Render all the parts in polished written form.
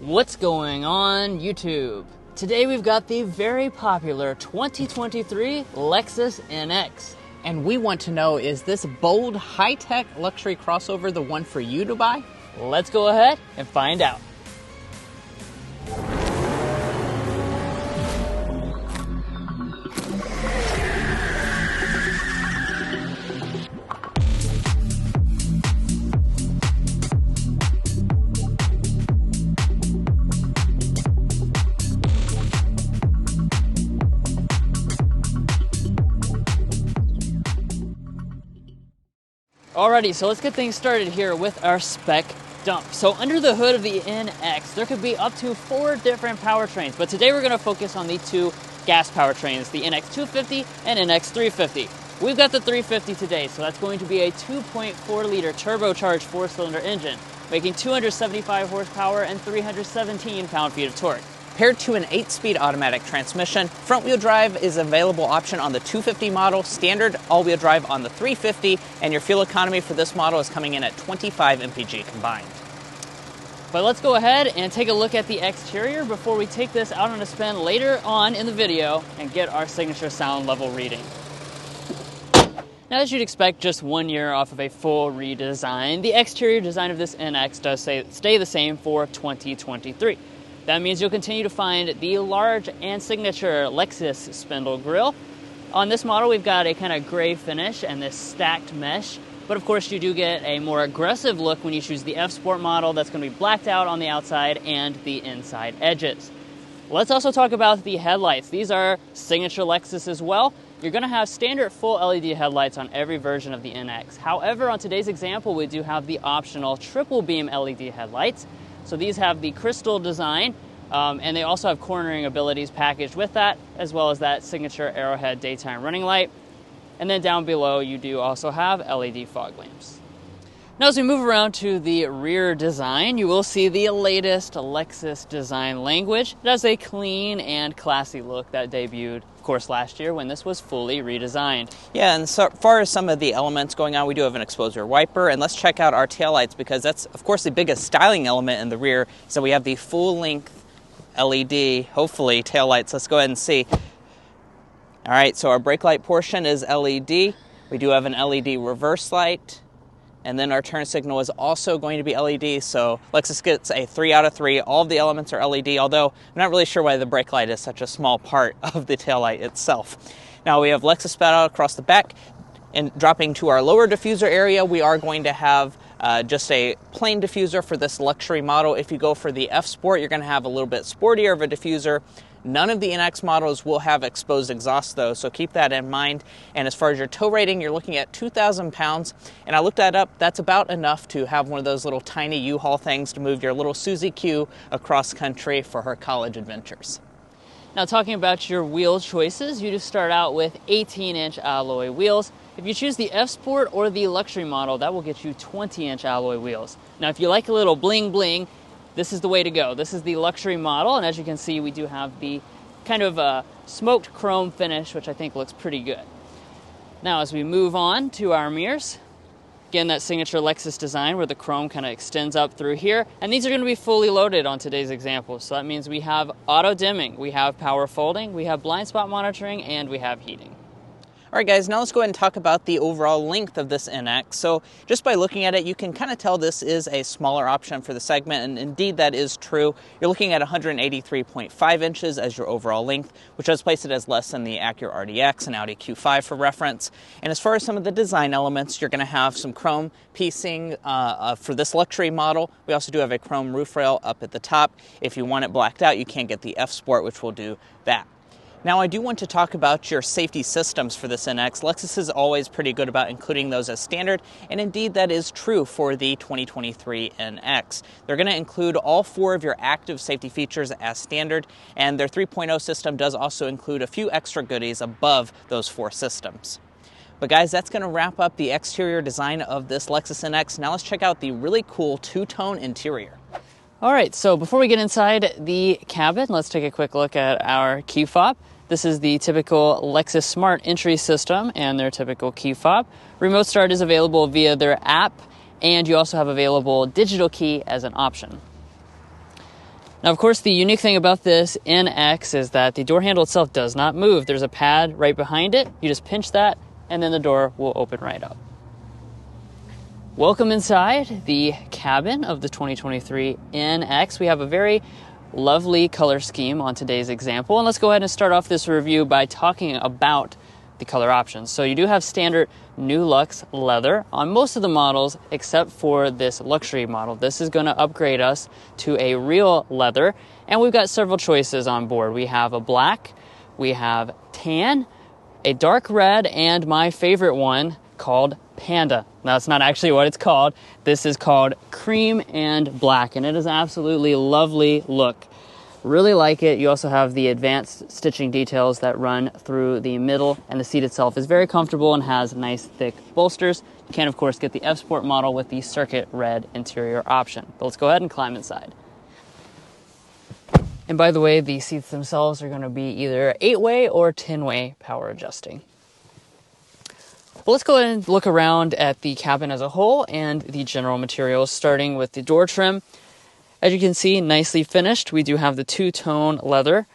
What's going on YouTube? Today we've got the very popular 2023 Lexus NX. And we want to know, is this bold, high-tech luxury crossover the one for you to buy? Let's go ahead and find out. Alrighty, so let's get things started here with our spec dump. So under the hood of the NX, there could be up to 4 different powertrains, but today we're going to focus on the 2 gas powertrains, the NX 250 and NX 350. We've got the 350 today, so that's going to be a 2.4-liter turbocharged 4-cylinder engine, making 275 horsepower and 317 pound-feet of torque. Paired to an 8-speed automatic transmission, front-wheel drive is an available option on the 250 model, standard all-wheel drive on the 350, and your fuel economy for this model is coming in at 25 mpg combined. But let's go ahead and take a look at the exterior before we take this out on a spin later on in the video and get our signature sound level reading. Now, as you'd expect, just 1 year off of a full redesign, the exterior design of this NX does stay the same for 2023. That means you'll continue to find the large and signature Lexus spindle grille. On this model, we've got a kind of gray finish and this stacked mesh, but of course you do get a more aggressive look when you choose the F Sport model that's going to be blacked out on the outside and the inside edges. Let's also talk about the headlights. These are signature Lexus as well. You're going to have standard full LED headlights on every version of the NX. However, on today's example, we do have the optional triple beam LED headlights. So these have the crystal design, and they also have cornering abilities packaged with that, as well as that signature arrowhead daytime running light. And then down below, you do also have LED fog lamps. Now, as we move around to the rear design, you will see the latest Lexus design language. It has a clean and classy look that debuted, of course, last year when this was fully redesigned. Yeah, and so far as some of the elements going on, we do have an exposure wiper, and let's check out our taillights because that's, of course, the biggest styling element in the rear. So we have the full-length LED, hopefully, taillights. Let's go ahead and see. All right, so our brake light portion is LED. We do have an LED reverse light. And then our turn signal is also going to be LED, so Lexus gets a 3 out of 3. All of the elements are LED, although I'm not really sure why the brake light is such a small part of the taillight itself. Now we have Lexus spat out across the back, and dropping to our lower diffuser area, we are going to have just a plain diffuser for this luxury model. If you go for the F Sport, you're going to have a little bit sportier of a diffuser. None of the NX models will have exposed exhaust though, so keep that in mind. And as far as your tow rating, you're looking at 2,000 pounds. And I looked that up, that's about enough to have one of those little tiny U-Haul things to move your little Susie Q across country for her college adventures. Now, talking about your wheel choices, you just start out with 18-inch alloy wheels. If you choose the F Sport or the luxury model, that will get you 20-inch alloy wheels. Now, if you like a little bling bling, this is the way to go. This is the luxury model, and as you can see, we do have the kind of smoked chrome finish, which I think looks pretty good. Now, as we move on to our mirrors, again, that signature Lexus design where the chrome kind of extends up through here, and these are going to be fully loaded on today's example. So that means we have auto dimming, we have power folding, we have blind spot monitoring, and we have heating. All right, guys, now let's go ahead and talk about the overall length of this NX. So just by looking at it, you can kind of tell this is a smaller option for the segment, and indeed that is true. You're looking at 183.5 inches as your overall length, which does place it as less than the Acura RDX and Audi Q5 for reference. And as far as some of the design elements, you're going to have some chrome piecing for this luxury model. We also do have a chrome roof rail up at the top. If you want it blacked out, you can get the F Sport, which will do that. Now, I do want to talk about your safety systems for this NX. Lexus is always pretty good about including those as standard, and indeed that is true for the 2023 NX. They're going to include all 4 of your active safety features as standard, and their 3.0 system does also include a few extra goodies above those 4 systems. But guys, that's going to wrap up the exterior design of this Lexus NX. Now let's check out the really cool 2-tone interior. All right, so before we get inside the cabin, let's take a quick look at our key fob. This is the typical Lexus Smart Entry system and their typical key fob. Remote start is available via their app, and you also have available digital key as an option. Now, of course, the unique thing about this NX is that the door handle itself does not move. There's a pad right behind it. You just pinch that, and then the door will open right up. Welcome inside the cabin of the 2023 NX. We have a very lovely color scheme on today's example. And let's go ahead and start off this review by talking about the color options. So you do have standard New Luxe leather on most of the models except for this luxury model. This is going to upgrade us to a real leather, and we've got several choices on board. We have a black, we have tan, a dark red, and my favorite one called Panda. Now, that's not actually what it's called. This is called cream and black, and it is absolutely lovely look. Really like it. You also have the advanced stitching details that run through the middle, and the seat itself is very comfortable and has nice thick bolsters. You can, of course, get the F-Sport model with the circuit red interior option. But let's go ahead and climb inside. And by the way, the seats themselves are going to be either 8-way or 10-way power adjusting. Well, let's go ahead and look around at the cabin as a whole and the general materials, starting with the door trim. As you can see, nicely finished. We do have the two-tone leather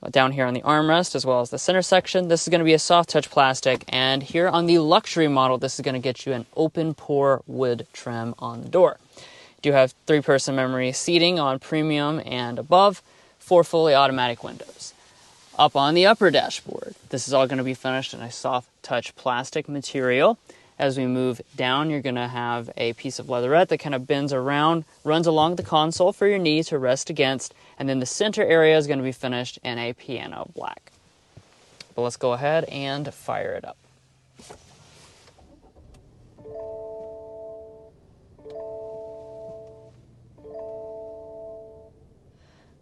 down here on the armrest as well as the center section. This is going to be a soft touch plastic, and here on the luxury model, this is going to get you an open pore wood trim on the door. You do have 3-person memory seating on premium and above, 4 fully automatic windows. Up on the upper dashboard, this is all going to be finished in a soft touch plastic material. As we move down, you're going to have a piece of leatherette that kind of bends around, runs along the console for your knee to rest against, and then the center area is going to be finished in a piano black. But let's go ahead and fire it up.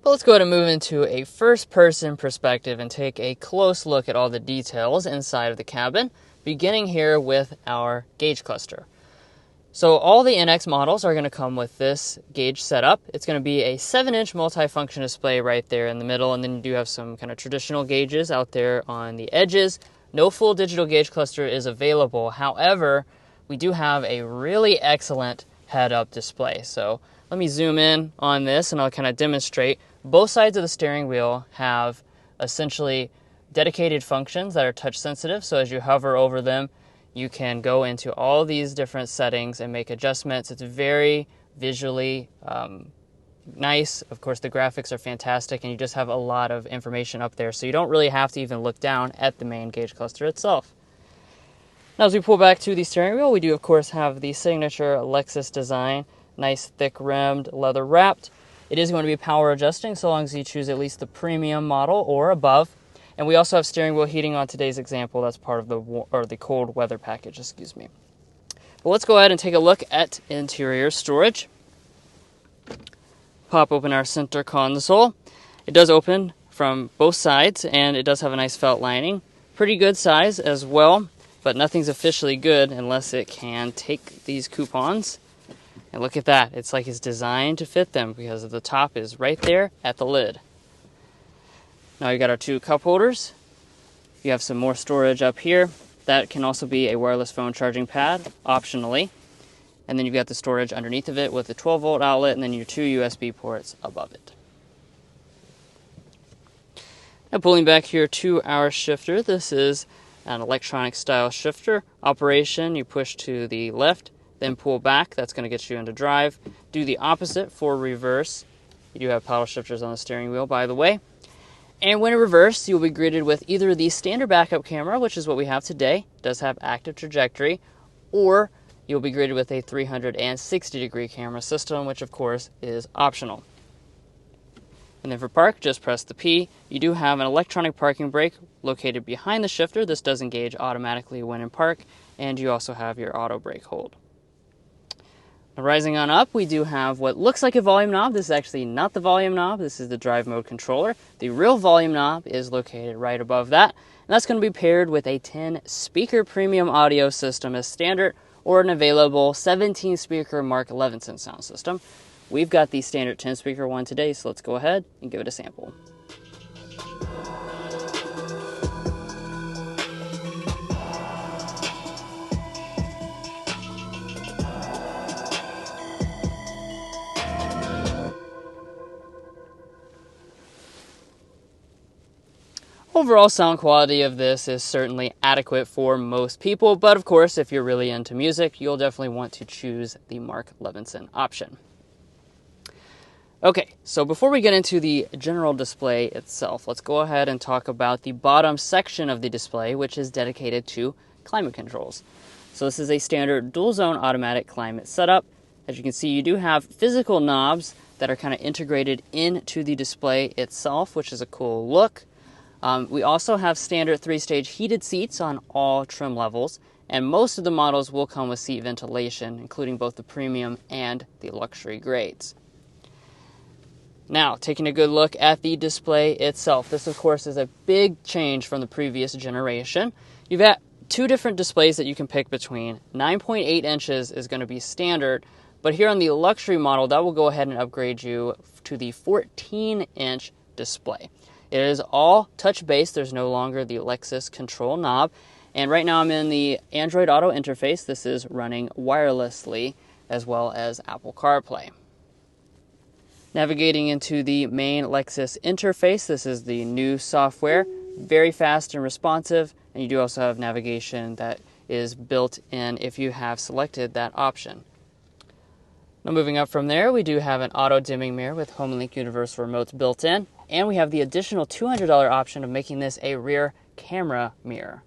But let's go ahead and move into a first-person perspective and take a close look at all the details inside of the cabin, beginning here with our gauge cluster. So all the NX models are going to come with this gauge setup. It's going to be a 7-inch multi-function display right there in the middle, and then you do have some kind of traditional gauges out there on the edges. No full digital gauge cluster is available. However, we do have a really excellent head-up display. So let me zoom in on this and I'll kind of demonstrate. Both sides of the steering wheel have essentially dedicated functions that are touch sensitive, so as you hover over them, you can go into all these different settings and make adjustments. It's very visually nice. Of course, the graphics are fantastic, and you just have a lot of information up there, so you don't really have to even look down at the main gauge cluster itself. Now, as we pull back to the steering wheel, we do, of course, have the signature Lexus design, nice thick rimmed, leather wrapped. It is going to be power adjusting so long as you choose at least the premium model or above. And we also have steering wheel heating on today's example. That's part of the cold weather package, excuse me. But let's go ahead and take a look at interior storage. Pop open our center console. It does open from both sides, and it does have a nice felt lining. Pretty good size as well, but nothing's officially good unless it can take these coupons. And look at that. It's like it's designed to fit them because the top is right there at the lid. Now you got our 2 cup holders. You have some more storage up here. That can also be a wireless phone charging pad, optionally. And then you've got the storage underneath of it with a 12-volt outlet and then your 2 USB ports above it. Now pulling back here to our shifter. This is an electronic style shifter. Operation, you push to the left, then pull back. That's going to get you into drive. Do the opposite for reverse. You do have paddle shifters on the steering wheel, by the way. And when in reverse, you'll be greeted with either the standard backup camera, which is what we have today, does have active trajectory, or you'll be greeted with a 360-degree camera system, which of course is optional. And then for park, just press the P. You do have an electronic parking brake located behind the shifter. This does engage automatically when in park, and you also have your auto brake hold. Now, rising on up, we do have what looks like a volume knob. This is actually not the volume knob. This is the drive mode controller. The real volume knob is located right above that. And that's going to be paired with a 10-speaker premium audio system as standard, or an available 17-speaker Mark Levinson sound system. We've got the standard 10-speaker one today, so let's go ahead and give it a sample. Overall sound quality of this is certainly adequate for most people, but of course, if you're really into music, you'll definitely want to choose the Mark Levinson option. Okay, so before we get into the general display itself, let's go ahead and talk about the bottom section of the display, which is dedicated to climate controls. So this is a standard dual zone automatic climate setup. As you can see, you do have physical knobs that are kind of integrated into the display itself, which is a cool look. We also have standard 3-stage heated seats on all trim levels, and most of the models will come with seat ventilation, including both the premium and the luxury grades. Now, taking a good look at the display itself. This, of course, is a big change from the previous generation. You've got two different displays that you can pick between. 9.8 inches is going to be standard, but here on the luxury model, that will go ahead and upgrade you to the 14-inch display. It is all touch-based. There's no longer the Lexus control knob. And right now I'm in the Android Auto interface. This is running wirelessly, as well as Apple CarPlay. Navigating into the main Lexus interface, this is the new software. Very fast and responsive. And you do also have navigation that is built in if you have selected that option. Now moving up from there, we do have an auto-dimming mirror with HomeLink Universal Remotes built in. And we have the additional $200 option of making this a rear camera mirror.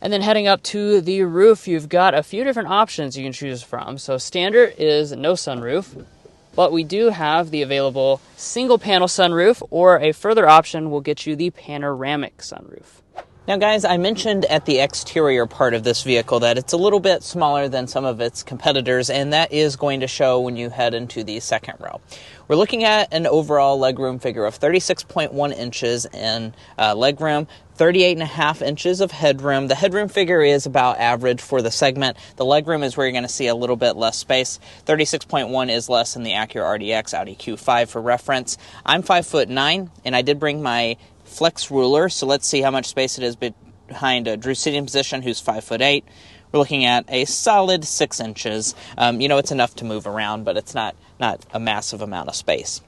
And then heading up to the roof, you've got a few different options you can choose from. So standard is no sunroof, but we do have the available single panel sunroof, or a further option will get you the panoramic sunroof. Now guys, I mentioned at the exterior part of this vehicle that it's a little bit smaller than some of its competitors, and that is going to show when you head into the second row. We're looking at an overall legroom figure of 36.1 inches in legroom, 38.5 inches of headroom. The headroom figure is about average for the segment. The legroom is where you're going to see a little bit less space. 36.1 is less than the Acura RDX Audi Q5 for reference. I'm 5'9", and I did bring my flex ruler, so let's see how much space it is behind Drew's sitting position, who's 5'8". We're looking at a solid 6 inches. It's enough to move around, but it's not a massive amount of space.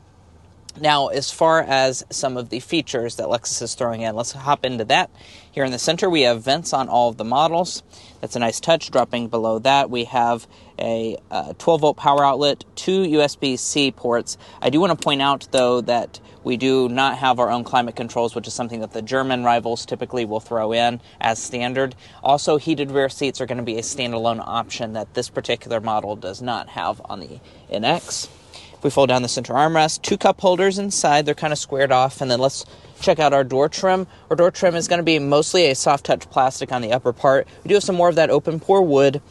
Now, as far as some of the features that Lexus is throwing in, let's hop into that. Here in the center, we have vents on all of the models. That's a nice touch. Dropping below that, we have a 12-volt power outlet, 2 USB-C ports. I do want to point out, though, that we do not have our own climate controls, which is something that the German rivals typically will throw in as standard. Also, heated rear seats are going to be a standalone option that this particular model does not have on the NX. If we fold down the center armrest, 2 cup holders inside. They're kind of squared off. And then let's check out our door trim. Our door trim is going to be mostly a soft touch plastic on the upper part. We do have some more of that open pore wood,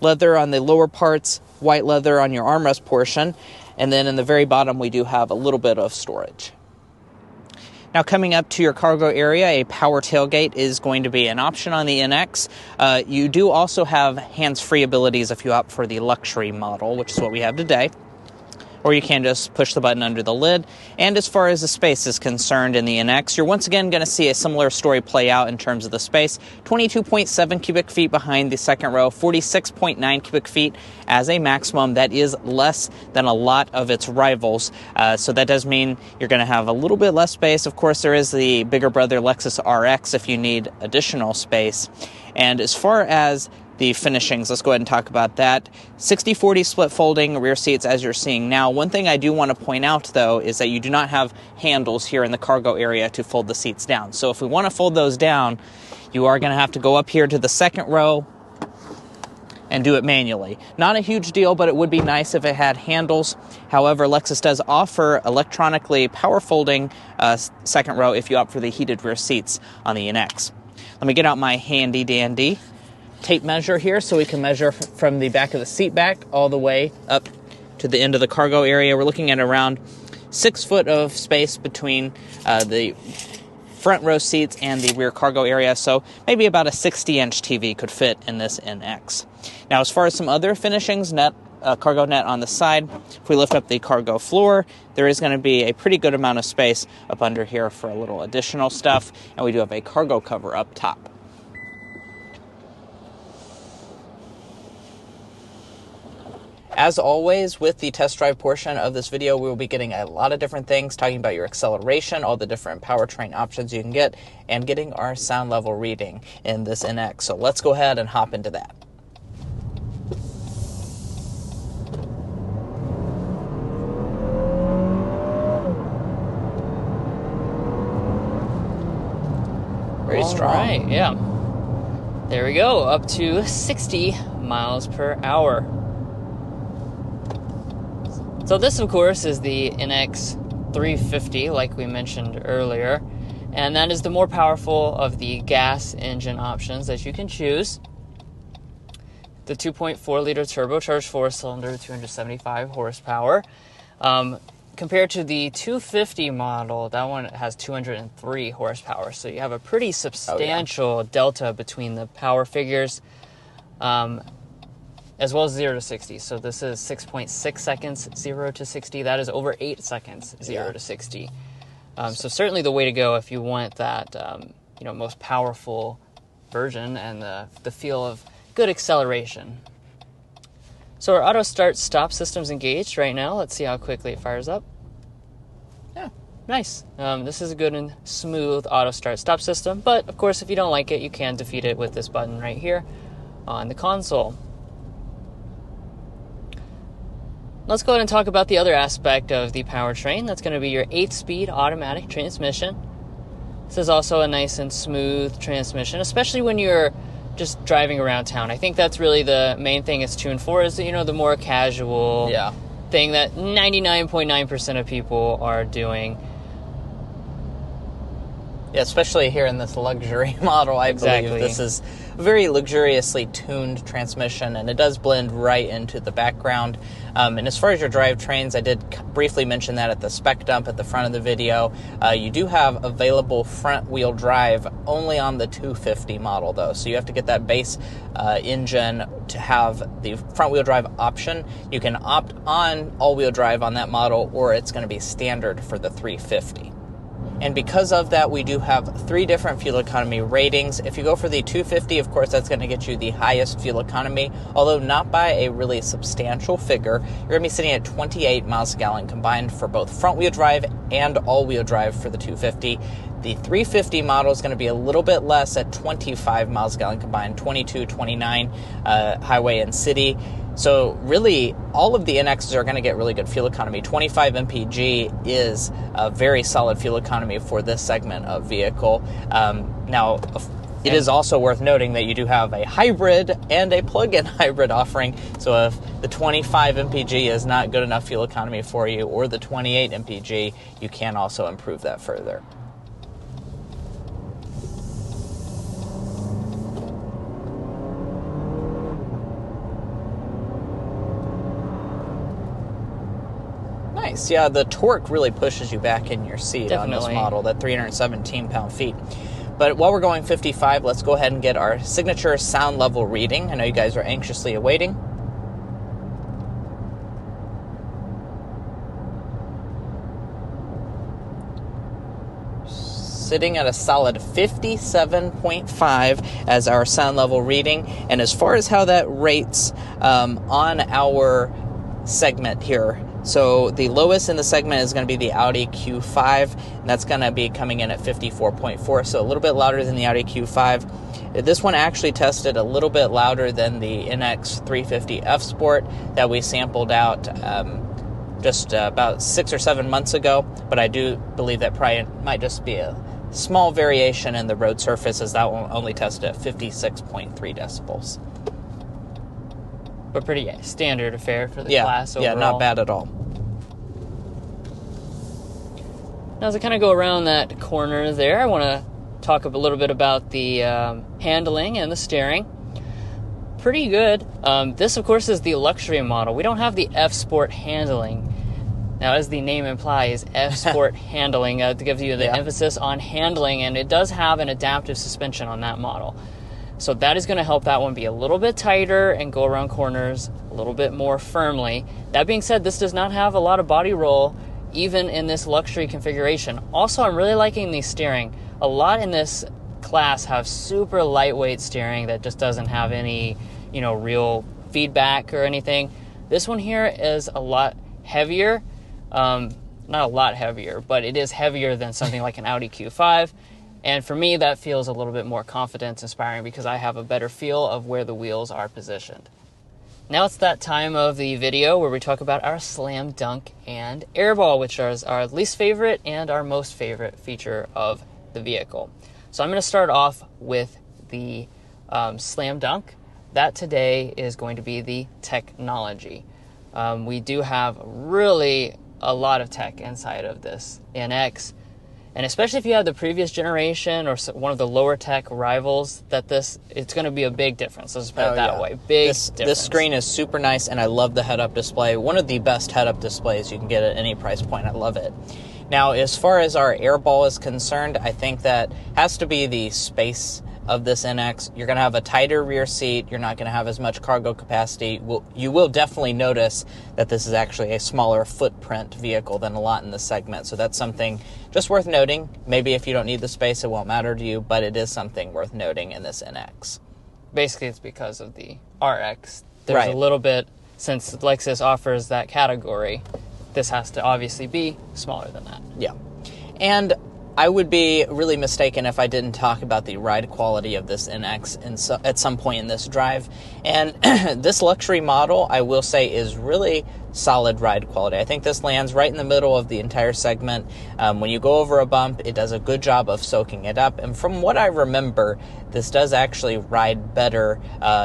leather on the lower parts, white leather on your armrest portion. And then in the very bottom, we do have a little bit of storage. Now, coming up to your cargo area, a power tailgate is going to be an option on the NX. You do also have hands-free abilities if you opt for the luxury model, which is what we have today. Or you can just push the button under the lid. And as far as the space is concerned in the NX, you're once again going to see a similar story play out in terms of the space. 22.7 cubic feet behind the second row, 46.9 cubic feet as a maximum. That is less than a lot of its rivals. So that does mean you're going to have a little bit less space. Of course, there is the bigger brother Lexus RX if you need additional space. And as far as the finishings, let's go ahead and talk about that. 60-40 split folding rear seats as you're seeing now. One thing I do want to point out, though, is that you do not have handles here in the cargo area to fold the seats down. So if we want to fold those down, you are going to have to go up here to the second row and do it manually. Not a huge deal, but it would be nice if it had handles. However, Lexus does offer electronically power folding second row if you opt for the heated rear seats on the NX. Let me get out my handy dandy tape measure here so we can measure from the back of the seat back all the way up to the end of the cargo area. We're looking at around 6 foot of space between the front row seats and the rear cargo area, so maybe about a 60-inch TV could fit in this NX. Now, as far as some other finishings, cargo net on the side, if we lift up the cargo floor, there is going to be a pretty good amount of space up under here for a little additional stuff, and we do have a cargo cover up top. As always, with the test drive portion of this video, we will be getting a lot of different things, talking about your acceleration, all the different powertrain options you can get, and getting our sound level reading in this NX. So let's go ahead and hop into that. Very strong. All right, yeah. There we go, up to 60 miles per hour. So this, of course, is the NX 350, like we mentioned earlier. And that is the more powerful of the gas engine options that you can choose. The 2.4-liter turbocharged four-cylinder, 275 horsepower. Compared to the 250 model, that one has 203 horsepower. So you have a pretty substantial delta between the power figures, as well as 0 to 60. So this is 6.6 seconds, 0 to 60. That is over 8 seconds, 0 to 60. So certainly the way to go if you want that, most powerful version and the feel of good acceleration. So our auto start stop system's engaged right now. Let's see how quickly it fires up. Yeah. Nice. This is a good and smooth auto start stop system, but of course if you don't like it, you can defeat it with this button right here on the console. Let's go ahead and talk about the other aspect of the powertrain. That's going to be your 8-speed automatic transmission. This is also a nice and smooth transmission, especially when you're just driving around town. I think that's really the main thing it's tuned for, is the more casual thing that 99.9% of people are doing. Yeah, especially here in this luxury model, I believe this is a very luxuriously tuned transmission, and it does blend right into the background. And as far as your drivetrains, I did briefly mention that at the spec dump at the front of the video. You do have available front-wheel drive only on the 250 model, though. So you have to get that base engine to have the front-wheel drive option. You can opt on all-wheel drive on that model, or it's going to be standard for the 350. And because of that, we do have 3 different fuel economy ratings. If you go for the 250, of course, that's going to get you the highest fuel economy, although not by a really substantial figure. You're going to be sitting at 28 miles a gallon combined for both front-wheel drive and all-wheel drive for the 250. The 350 model is going to be a little bit less at 25 miles a gallon combined, 22, 29 highway and city. So really, all of the NXs are going to get really good fuel economy. 25 mpg is a very solid fuel economy for this segment of vehicle. Now, it is also worth noting that you do have a hybrid and a plug-in hybrid offering. So if the 25 mpg is not good enough fuel economy for you, or the 28 mpg, you can also improve that further. Nice. Yeah, the torque really pushes you back in your seat on this model, that 317 pound-feet. But while we're going 55, let's go ahead and get our signature sound level reading. I know you guys are anxiously awaiting. Sitting at a solid 57.5 as our sound level reading. And as far as how that rates on our segment here, so the lowest in the segment is going to be the Audi Q5, and that's going to be coming in at 54.4, so a little bit louder than the Audi Q5. This one actually tested a little bit louder than the NX 350 F Sport that we sampled out just about 6 or 7 months ago, but I do believe that probably might just be a small variation in the road surface, as that one only tested at 56.3 decibels. But pretty standard affair for the class overall. Yeah, not bad at all. Now, as I kind of go around that corner there, I want to talk a little bit about the handling and the steering. Pretty good. This, of course, is the luxury model. We don't have the F Sport handling. Now, as the name implies, F Sport handling gives you the emphasis on handling, and it does have an adaptive suspension on that model. So that is going to help that one be a little bit tighter and go around corners a little bit more firmly. That being said, this does not have a lot of body roll, even in this luxury configuration. Also, I'm really liking the steering. A lot in this class have super lightweight steering that just doesn't have any, real feedback or anything. This one here is a lot heavier. Not a lot heavier, but it is heavier than something like an Audi Q5. And for me, that feels a little bit more confidence inspiring because I have a better feel of where the wheels are positioned. Now it's that time of the video where we talk about our slam dunk and airball, which are our least favorite and our most favorite feature of the vehicle. So I'm going to start off with the slam dunk. That today is going to be the technology. We do have really a lot of tech inside of this NX, and especially if you have the previous generation or one of the lower tech rivals, it's going to be a big difference. Let's put it that way. Difference. This screen is super nice, and I love the head-up display. One of the best head-up displays you can get at any price point. I love it. Now, as far as our airball is concerned, I think that has to be the space of this NX. You're going to have a tighter rear seat. You're not going to have as much cargo capacity. You will definitely notice that this is actually a smaller footprint vehicle than a lot in this segment. So that's something just worth noting. Maybe if you don't need the space, it won't matter to you, but it is something worth noting in this NX. Basically, it's because of the RX. There's a little bit, since Lexus offers that category, this has to obviously be smaller than that. Yeah. And I would be really mistaken if I didn't talk about the ride quality of this NX at some point in this drive. And this luxury model, I will say, is really solid ride quality. I think this lands right in the middle of the entire segment. When you go over a bump, it does a good job of soaking it up. And from what I remember, this does actually ride better,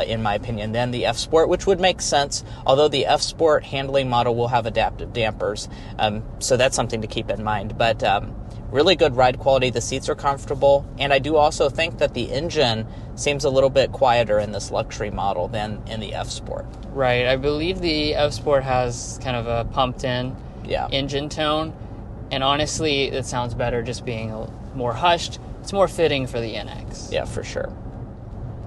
in my opinion, than the F Sport, which would make sense, although the F Sport handling model will have adaptive dampers. So that's something to keep in mind. But really good ride quality. The seats are comfortable, and I do also think that the engine seems a little bit quieter in this luxury model than in the F Sport. Right. I believe the F Sport has kind of a pumped-in engine tone, and honestly, it sounds better just being more hushed. It's more fitting for the NX. Yeah, for sure.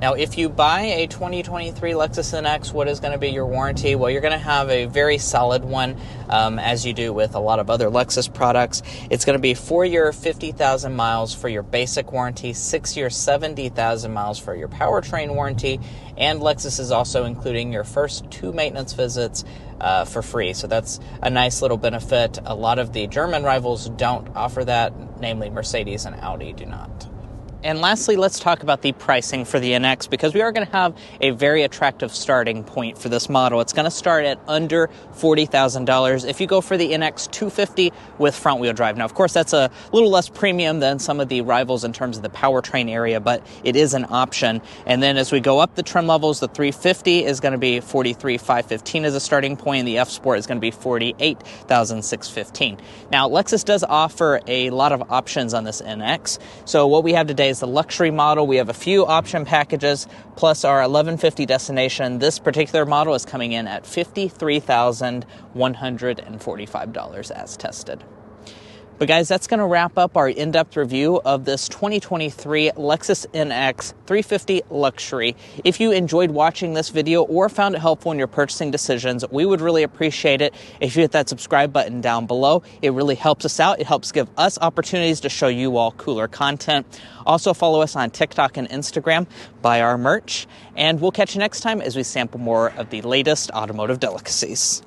Now, if you buy a 2023 Lexus NX, what is going to be your warranty? Well, you're going to have a very solid one, as you do with a lot of other Lexus products. It's going to be 4-year, 50,000 miles for your basic warranty, 6-year, 70,000 miles for your powertrain warranty, and Lexus is also including your first 2 maintenance visits for free. So that's a nice little benefit. A lot of the German rivals don't offer that, namely Mercedes and Audi do not. And lastly, let's talk about the pricing for the NX, because we are going to have a very attractive starting point for this model. It's going to start at under $40,000 if you go for the NX 250 with front-wheel drive. Now, of course, that's a little less premium than some of the rivals in terms of the powertrain area, but it is an option. And then as we go up the trim levels, the 350 is going to be $43,515 as a starting point, and the F Sport is going to be $48,615. Now, Lexus does offer a lot of options on this NX. So what we have today is the luxury model. We have a few option packages plus our 1150 destination. This particular model is coming in at $53,145 as tested. But guys, that's going to wrap up our in-depth review of this 2023 Lexus NX 350 Luxury. If you enjoyed watching this video or found it helpful in your purchasing decisions, we would really appreciate it if you hit that subscribe button down below. It really helps us out. It helps give us opportunities to show you all cooler content. Also follow us on TikTok and Instagram, buy our merch, and we'll catch you next time as we sample more of the latest automotive delicacies.